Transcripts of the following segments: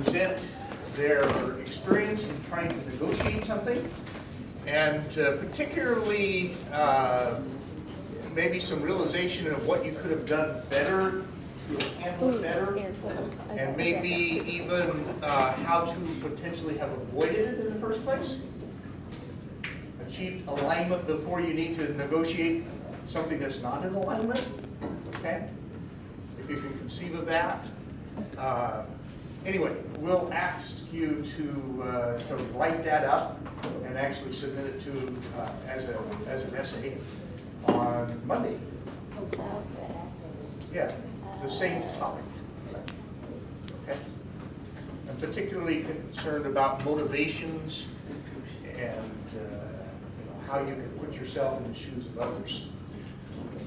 present their experience in trying to negotiate something, and particularly maybe some realization of what you could have done better to handle it better, and maybe even how to potentially have avoided it in the first place. Achieved alignment before you need to negotiate something that's not in alignment, okay? If you can conceive of that. Anyway, we'll ask you to sort of write that up and actually submit it to as an essay on Monday. Yeah, the same topic. Okay. I'm particularly concerned about motivations and how you can put yourself in the shoes of others.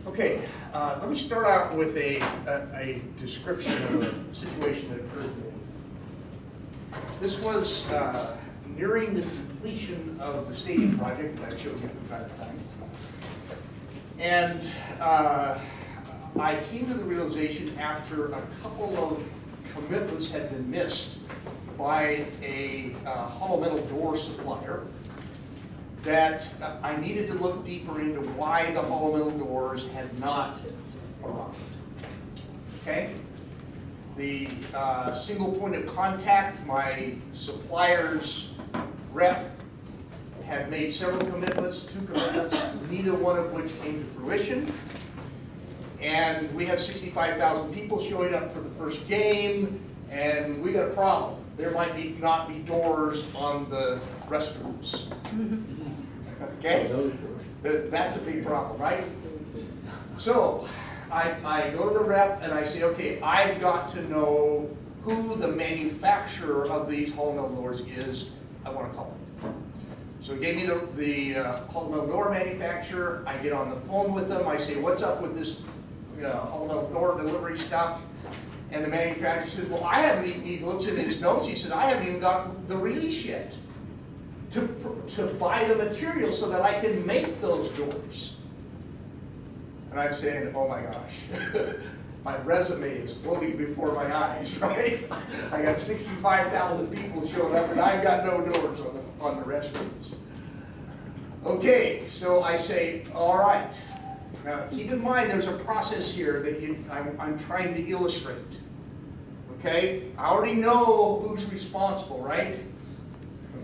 Okay, let me start out with a description of a situation that occurred to me. This was nearing the completion of the stadium project that I showed you from time to time. And I came to the realization after a couple of commitments had been missed by a hollow metal door supplier that I needed to look deeper into why the hollow metal doors had not arrived. Okay? The single point of contact, my supplier's rep, had made several commitments, 2 commitments, neither one of which came to fruition. And we had 65,000 people showing up for the first game, and we got a problem. There might not be doors on the restrooms. Okay? That's a big problem, right? So I go to the rep and I say, okay, I've got to know who the manufacturer of these hollow metal doors is. I want to call them. So he gave me the hollow metal door manufacturer. I get on the phone with them. I say, what's up with this hollow metal door delivery stuff? And the manufacturer says, well, I haven't even, he looks at his notes, he says, I haven't even got the release yet to buy the material so that I can make those doors. And I'm saying, oh my gosh, my resume is floating before my eyes, right? I got 65,000 people showing up and I've got no doors on the restrooms. Okay, so I say, all right. Now keep in mind there's a process here that I'm trying to illustrate. Okay, I already know who's responsible, right?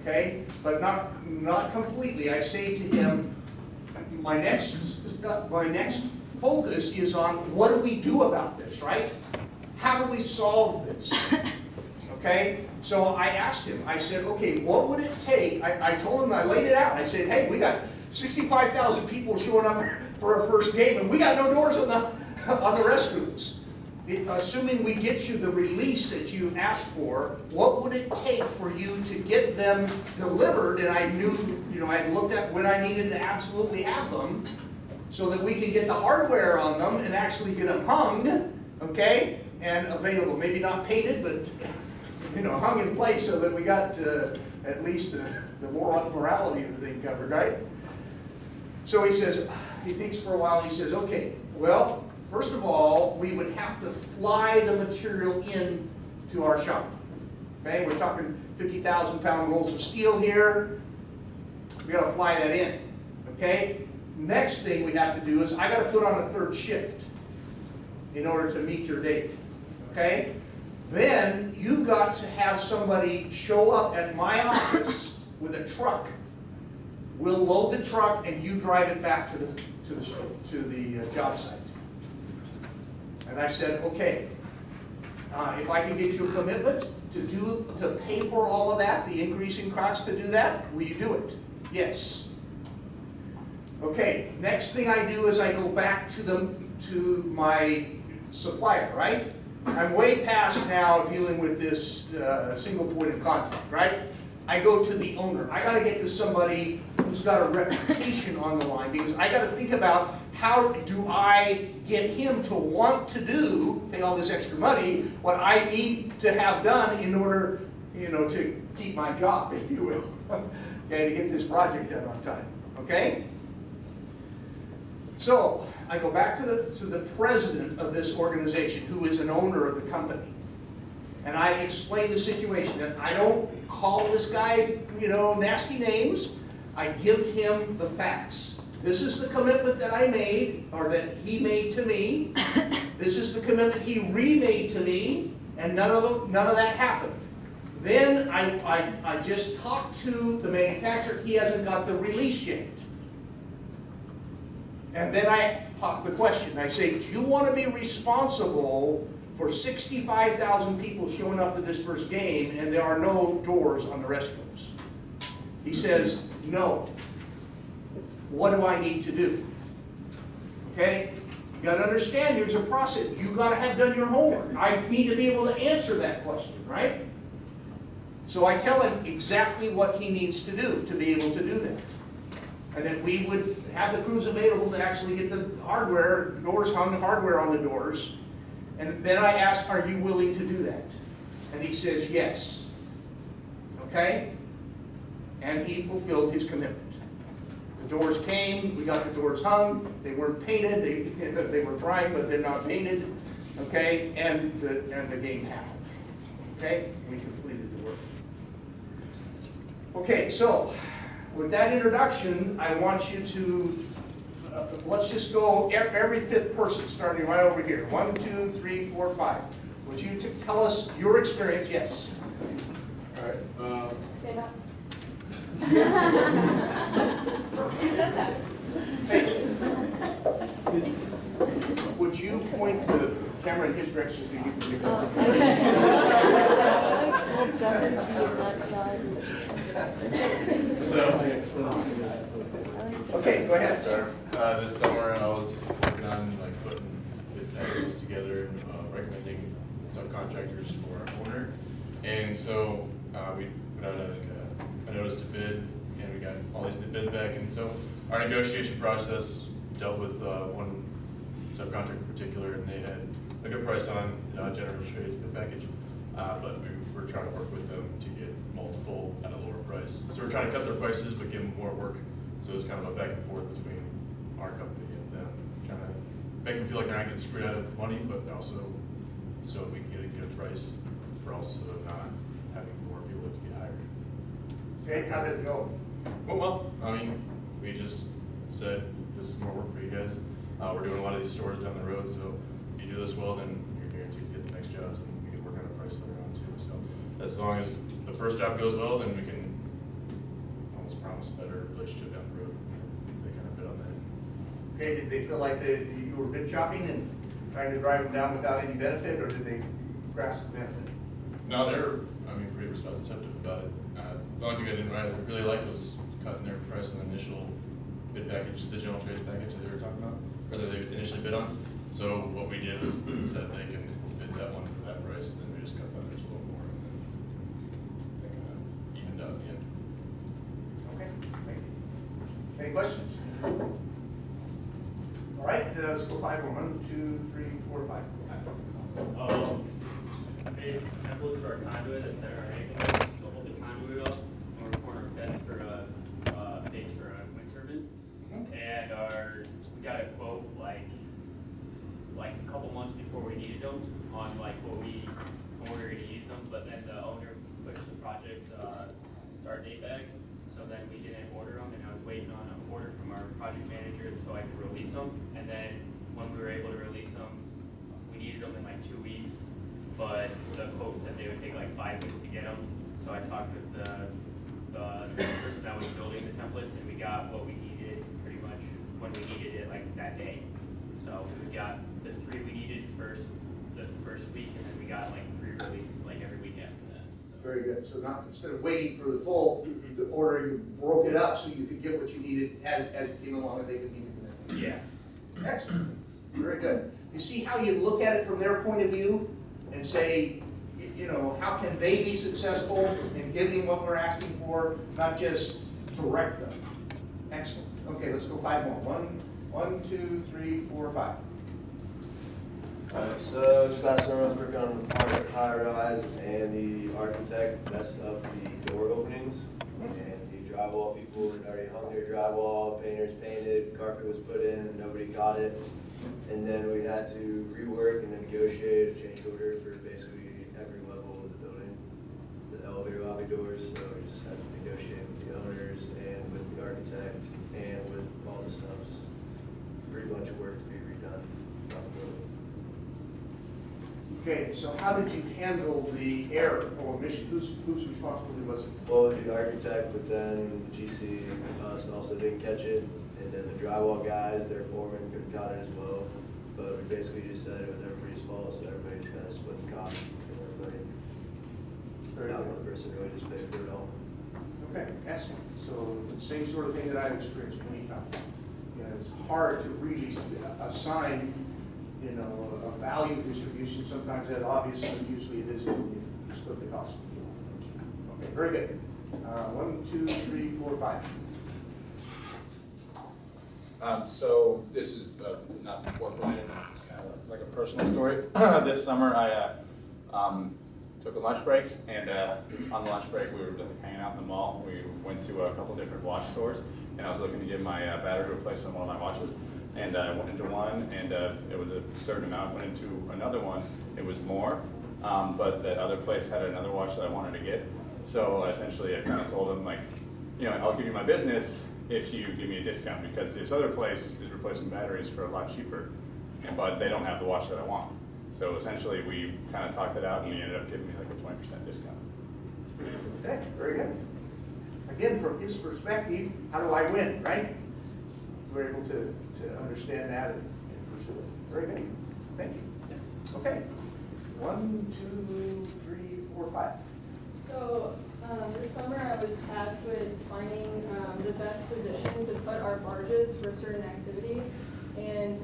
Okay, but not completely. I say to him, my next focus is on what do we do about this, right? How do we solve this? Okay, so I asked him, I said, okay, what would it take? I told him, I laid it out. I said, hey, we got 65,000 people showing up for our first game, and we got no doors on the restrooms. Assuming we get you the release that you asked for, what would it take for you to get them delivered? And I knew, I looked at when I needed to absolutely have them, so that we could get the hardware on them and actually get them hung, okay, and available. Maybe not painted, but hung in place so that we got at least the morality of the thing covered, right? So he says, he thinks for a while. He says, okay, well, first of all, we would have to fly the material in to our shop. Okay, we're talking 50,000 pound rolls of steel here. We got to fly that in. Okay. Next thing we have to do is I got to put on a 3rd shift in order to meet your date. Okay. Then you've got to have somebody show up at my office with a truck. We'll load the truck and you drive it back to the job site. And I said, okay, if I can get you a commitment to pay for all of that, the increase in costs to do that, will you do it? Yes. Okay, next thing I do is I go back to my supplier, right? I'm way past now dealing with this single point of contact, right? I go to the owner. I got to get to somebody who's got a reputation on the line, because I got to think about how do I get him to want to pay all this extra money, what I need to have done in order, to keep my job, if you will, okay, to get this project done on time, okay? So I go back to the president of this organization, who is an owner of the company. and I explain the situation. And I don't call this guy, nasty names. I give him the facts. This is the commitment that I made, or that he made to me. This is the commitment he remade to me, and none of that happened. Then I just talked to the manufacturer. He hasn't got the release yet. And then I pop the question. I say, do you want to be responsible for 65,000 people showing up to this first game and there are no doors on the restrooms? He says, no. What do I need to do? Okay? You got to understand, here's a process. You got to have done your homework. I need to be able to answer that question, right? So I tell him exactly what he needs to do to be able to do that. And then we would have the crews available to actually get the hardware, doors hung, hardware on the doors. And then I ask, are you willing to do that? And he says, yes. Okay? And he fulfilled his commitment. The doors came, we got the doors hung, they weren't painted, they were primed, but they're not painted. Okay? And the game happened. Okay? We completed the work. Okay, so with that introduction, I want you to, let's just go every fifth person, starting right over here. 1, 2, 3, 4, 5. Would you tell us your experience? Yes. All right. Stand up. Who said that? Hey, would you point the camera in his direction so you can see Okay, go ahead, sir. This summer I was working on putting bid packages together, recommending subcontractors for our owner, and so we put out a notice to bid, and we got all these bids back, and so our negotiation process dealt with one subcontractor in particular, and they had a good price on general trades bid package, but we were trying to work with them to get multiple at a lower price. So we're trying to cut their prices but give them more work. So it's kind of a back and forth between our company and them, trying to make them feel like they're not getting screwed out of money, but also so we can get a good price for also not having more people to get hired. Okay, how did it go? Well, I mean, we just said, this is more work for you guys. We're doing a lot of these stores down the road, so if you do this well, then you're guaranteed to get the next jobs, and we can work on a price later on too. So as long as the first job goes well, then we can almost promise a better relationship down the road. They kind of bid on that. Okay, did they feel like you were bid shopping and trying to drive them down without any benefit, or did they grasp the benefit? No, they're, pretty receptive about it. The only thing I didn't really like was cutting their price on the initial bid package, the general trades package that they were talking about, or that they initially bid on. So what we did was said they can bid that one for that price, and then we just cut that just a little more, and then they kind of evened out at the end. Okay, thank you. Any questions? All right, let's go 5 more. 1, 2, 3, 4, 5. Made templates for our conduit that set our angle to hold the conduit up, and we're pouring our beds for a base for a wind turbine. And we got a quote like a couple months before we needed them on when we were going to use them, but then the owner pushed the project start date back, so then we didn't order them, and I was waiting on an order from our project manager so I could release them. And then when we were able to release them, we needed them in 2 weeks, but the quote said they would take 5 weeks to get them. So I talked with the person that was building the templates, and we got what we needed pretty much when we needed it that day. So we got the 3 we needed the first week, and then we got 3 released every week after that. So. Very good. So instead of waiting for the full the order, you broke it up so you could get what you needed as it came along and they could meet it. Yeah. Excellent. Very good. You see how you look at it from their point of view and say, how can they be successful in giving what we're asking for, not just direct them. Excellent. Okay, let's go 5 more. 1, 2, 3, 4, 5. Alright, so this past summer I was working on the high rise, and the architect messed up the door openings, and the drywall people had already hung their drywall, painters painted, carpet was put in, and nobody got it. And then we had to rework and then negotiate a change order for basically every level Okay, so how did you handle the error or omission? Whose responsibility was it? Well, the architect, but then GC, us also didn't catch it. And then the drywall guys, their foreman could have caught it as well. But we basically just said it was everybody's fault, so everybody just kind of split the cost. And everybody, not one person really just paid for it all. Okay, excellent. So the same sort of thing that I've experienced many times. You know, it's hard to really assign, you know, a value distribution. Sometimes that obvious, but usually it is when you split the cost. Okay, very good. 1, 2, 3, 4, 5. So this is not work related, it's kind of like a personal story. This summer I took a lunch break, and on the lunch break we were hanging out in the mall. We went to a couple different watch stores, and I was looking to get my battery replaced on one of my watches. And I went into one, and it was a certain amount. Went into another one, it was more, but that other place had another watch that I wanted to get. So essentially I kind of told them, like, you know, I'll give you my business if you give me a discount, because this other place is replacing batteries for a lot cheaper, but they don't have the watch that I want. So essentially we kind of talked it out, and he ended up giving me like a 20% discount. Okay, very good. Again, from his perspective, how do I win, right? We're able to understand that and pursue it. Very good. Thank you. Okay. 1, 2, 3, 4, 5. So this summer I was tasked with finding the best position to put our barges for a certain activity. And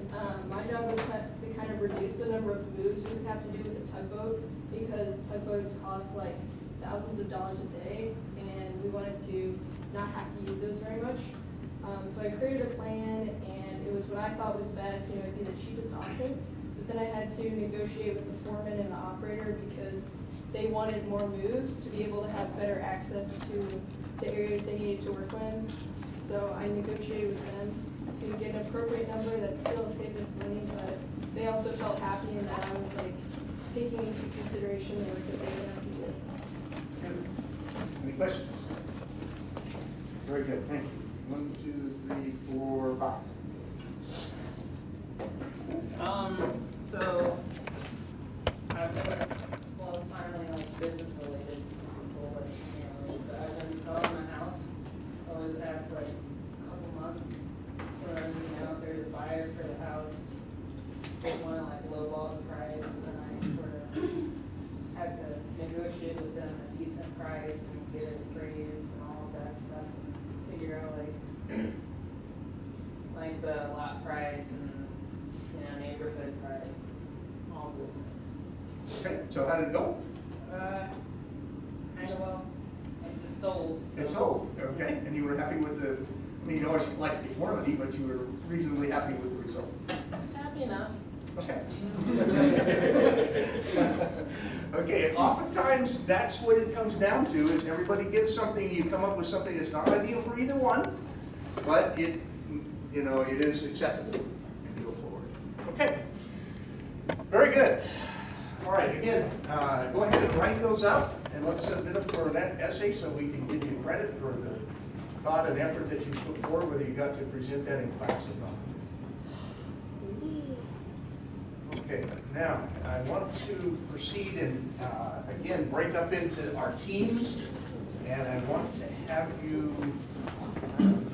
my job was to kind of reduce the number of moves we would have to do with a tugboat, because tugboats cost like thousands of dollars a day, and we wanted to not have to use those very much. So I created a plan, and it was what I thought was best, you know, it'd be the cheapest option. But then I had to negotiate with the foreman and the operator, because they wanted more moves to be able to have better access to the areas they needed to work in. So I negotiated with them to get an appropriate number that still saved us money, but they also felt happy in that I was like taking into consideration the work that they would have to do. Any questions? Very good, thank you. 1, 2, 3, 4, 5. So I've been, well, it's not really like business related, people like family, but I've been selling my house over the past like couple months. So then, you know, there's a buyer for the house, they want to like lowball the price, and then I sort of had to negotiate with them a decent price and get it appraised and all of that stuff, and figure out like the lot price and, you know, neighborhood price, all those things. Okay, so how did it go? Kind of well, it's sold. It's sold, okay? And you were happy with the, I mean, you always like to get more money, but you were reasonably happy with the result. It's happy enough. Okay. Okay, and oftentimes that's what it comes down to, is everybody gives something, you come up with something that's not ideal for either one, but it, you know, it is acceptable, and you go forward. Okay, very good. All right, again, go ahead and write those up, and let's submit them for that essay so we can give you credit for the thought and effort that you put forward, whether you got to present that in class or not. Okay, now I want to proceed and again break up into our teams, and I want to have you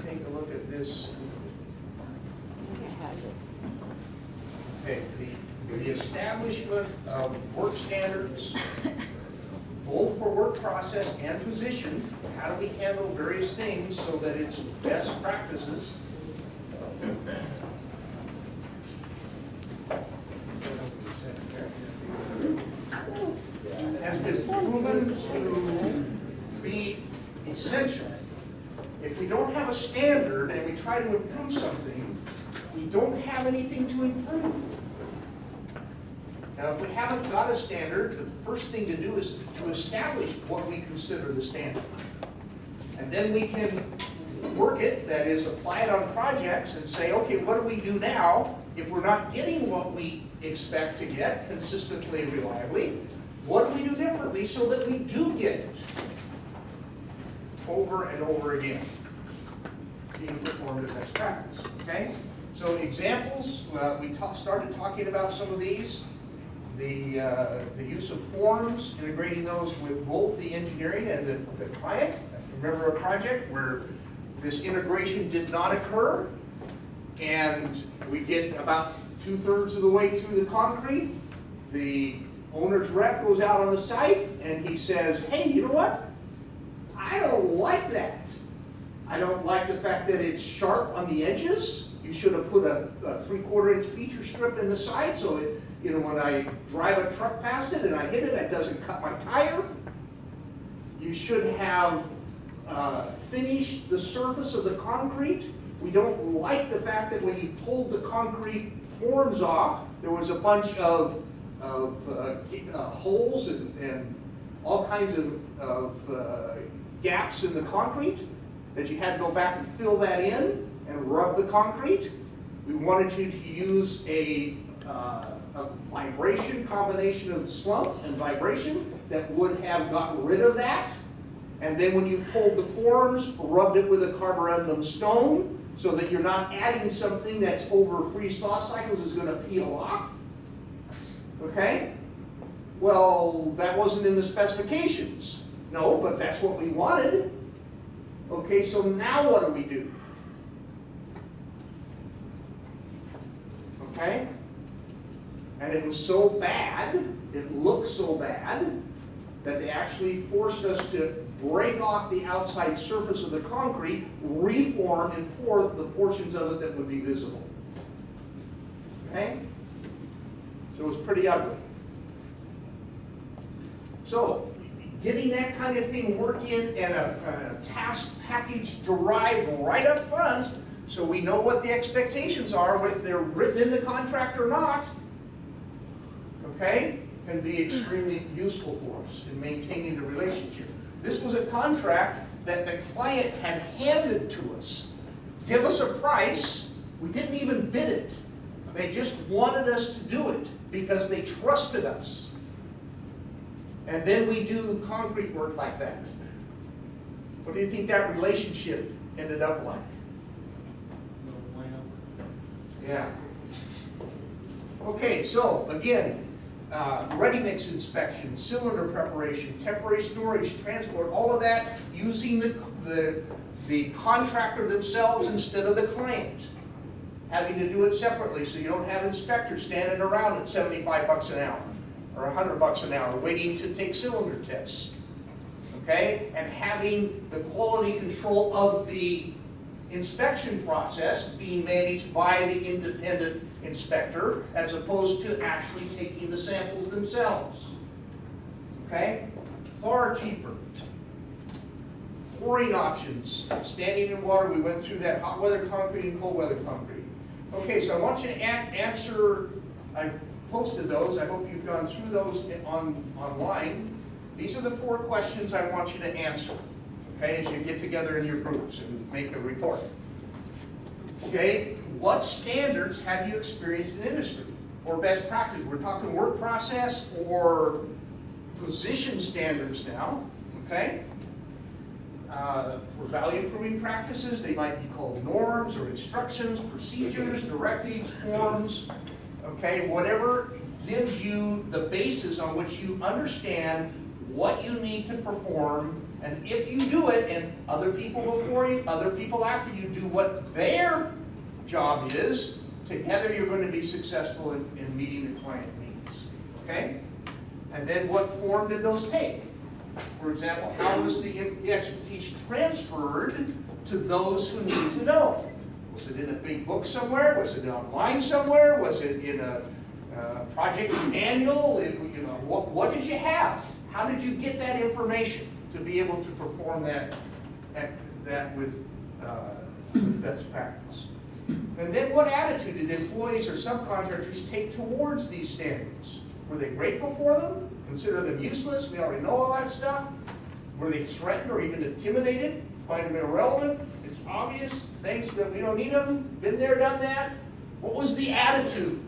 take a look at this. Okay, the establishment of work standards, both for work process and position. How do we handle various things so that it's best practices? Has been proven to be essential. If we don't have a standard and we try to improve something, we don't have anything to improve. Now, if we haven't got a standard, the first thing to do is to establish what we consider the standard. And then we can work it, that is, apply it on projects and say, okay, what do we do now if we're not getting what we expect to get consistently and reliably? What do we do differently so that we do get it over and over again, being performed as best practice, okay? So examples, we started talking about some of these. the use of forms, integrating those with both the engineering and the client. Remember a project where this integration did not occur, and we get about 2/3 of the way through the concrete. The owner's rep goes out on the site and he says, hey, you know what? I don't like that. I don't like the fact that it's sharp on the edges. You should have put a 3/4 inch feature strip in the side so it, you know, when I drive a truck past it and I hit it, it doesn't cut my tire. You should have finished the surface of the concrete. We don't like the fact that when you pulled the concrete forms off, there was a bunch of holes and all kinds of gaps in the concrete that you had to go back and fill that in and rub the concrete. We wanted you to use a vibration combination of slump and vibration that would have got rid of that. And then when you pulled the forms, rubbed it with a carborundum stone so that you're not adding something that's over freeze-thaw cycles is going to peel off. Okay? Well, that wasn't in the specifications. No, but that's what we wanted. Okay, so now what do we do? Okay? And it was so bad, it looked so bad, that they actually forced us to break off the outside surface of the concrete, reform and pour the portions of it that would be visible. Okay? So it was pretty ugly. So, getting that kind of thing worked in and a task package derived right up front, so we know what the expectations are, whether they're written in the contract or not, okay, can be extremely useful for us in maintaining the relationship. This was a contract that the client had handed to us. Give us a price. We didn't even bid it. They just wanted us to do it because they trusted us. And then we do the concrete work like that. What do you think that relationship ended up like? Yeah. Okay, so again, ready mix inspection, cylinder preparation, temporary storage, transport, all of that using the contractor themselves instead of the client. Having to do it separately so you don't have inspectors standing around at $75 an hour or $100 an hour waiting to take cylinder tests. Okay? And having the quality control of the inspection process being managed by the independent inspector as opposed to actually taking the samples themselves. Okay? Far cheaper. Pouring options, standing in water, we went through that, hot weather concrete and cold weather concrete. Okay, so I want you to answer, I've posted those, I hope you've gone through those online. These are the 4 questions I want you to answer, okay, as you get together in your groups and make a report. Okay, what standards have you experienced in industry or best practice? We're talking work process or position standards now, okay? For value improving practices, they might be called norms or instructions, procedures, directives, forms, okay? Whatever gives you the basis on which you understand what you need to perform, and if you do it, and other people before you, other people after you do what their job is, together you're going to be successful in meeting the client needs, okay? And then what form did those take? For example, how was the expertise transferred to those who need to know? Was it in a big book somewhere? Was it online somewhere? Was it in a project manual? You know, what did you have? How did you get that information to be able to perform that with best practice? And then what attitude did employees or subcontractors take towards these standards? Were they grateful for them? Consider them useless? We already know all that stuff. Were they threatened or even intimidated? Find them irrelevant? It's obvious. Thanks, but we don't need them. Been there, done that. What was the attitude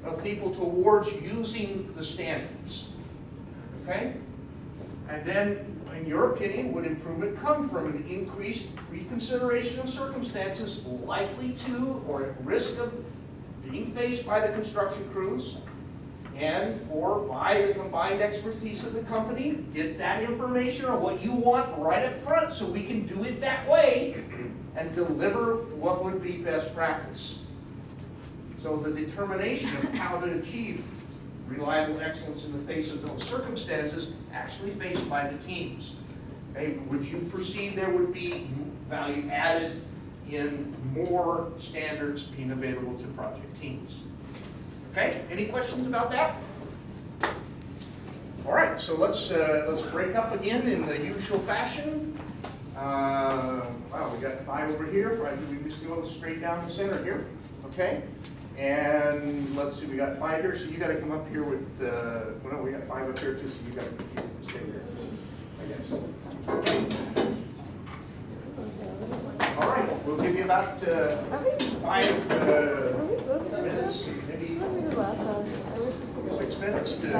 of people towards using the standards? Okay? And then, in your opinion, would improvement come from an increased reconsideration of circumstances likely to or at risk of being faced by the construction crews? or by the combined expertise of the company, get that information or what you want right up front so we can do it that way and deliver what would be best practice. So the determination of how to achieve reliable excellence in the face of those circumstances actually faced by the teams. Okay, would you perceive there would be value added in more standards being available to project teams? Okay, any questions about that? All right, so let's break up again in the usual fashion. Wow, we got 5 over here. 5, we just go straight down the center here. Okay, and let's see, we got 5 here. So you got to come up here with. Well, no, we got 5 up here too. So you got to stay here, I guess. All right, we'll give you about 5 minutes, maybe 6 minutes to. I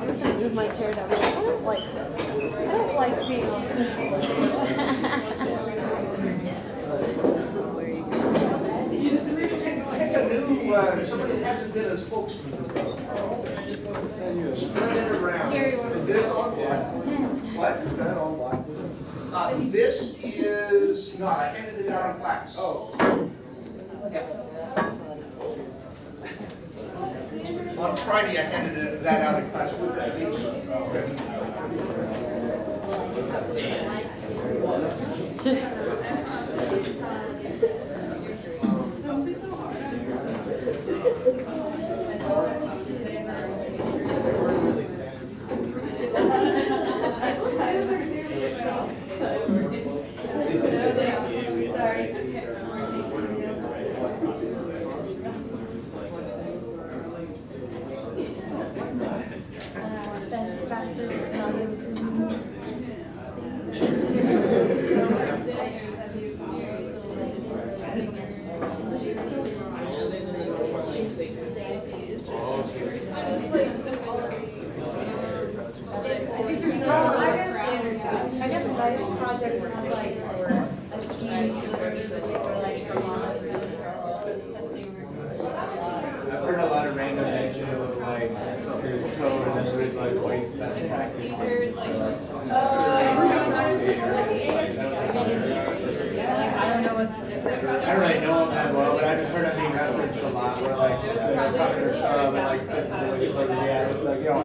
was gonna move my chair down. I don't like this. I don't like being on Pick a new, somebody that hasn't been a spokesman before. Spread it around. Is this on black? What? Is that on black? This is not. I handed it out on class. Oh. On Friday, I handed that out in class with that. best practice, not improvement. I guess my project was like a team for like a month. I've heard a lot of random mentions of like, there's code and then there's like waste best practices. I don't know what's different. I don't really know them that well, but I just heard it being referenced a lot where like, they're talking to sub and like, this is the way it's like, yeah, like, you know,